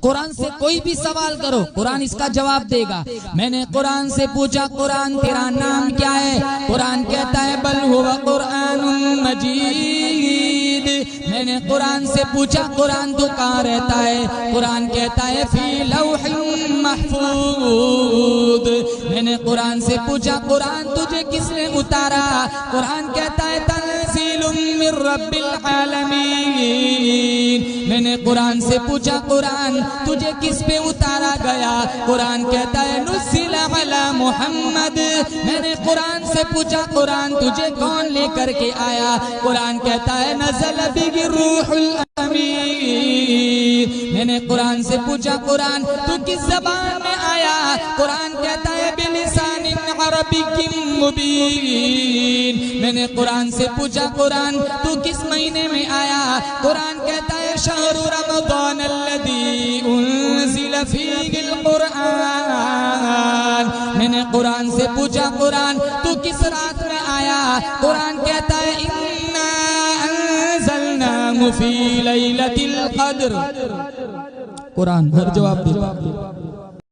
قرآن سے کوئی بھی سوال کرو قرآن اس کا جواب دے گا. میں نے قرآن سے پوچھا قرآن تیرا نام کیا ہے؟ قرآن کہتا ہے بل هو قرآن مجید. میں نے قرآن سے پوچھا قرآن تو کہاں رہتا ہے؟ قرآن کہتا ہے فی لوح محفوظ. میں نے قرآن سے پوچھا قرآن تجھے کس نے اتارا؟ قرآن کہتا ہے تنزیل من رب العالمین. میں نے قرآن سے پوچھا قرآن تجھے کس پہ اتارا گیا؟ قرآن کہتا ہے نزل علی محمد. میں نے قرآن سے پوچھا قرآن تجھے کون لے کر کے آیا؟ قرآن کہتا ہے نزل بہ الروح الامین. میں نے قرآن سے پوچھا قرآن تو کس زبان میں آیا؟ قرآن کہتا ہے بلسان عربی مبین. میں نے قرآن سے پوچھا قرآن تو کس مہینے میں آیا؟ قرآن کہتا ہے شہر رمضان الذی انزل فیہ القرآن. میں نے قرآن سے پوچھا قرآن تو کس رات میں آیا؟ قرآن کہتا ہے انا انزلناہ فی لیلۃ القدر. قرآن ہر جواب دیتا.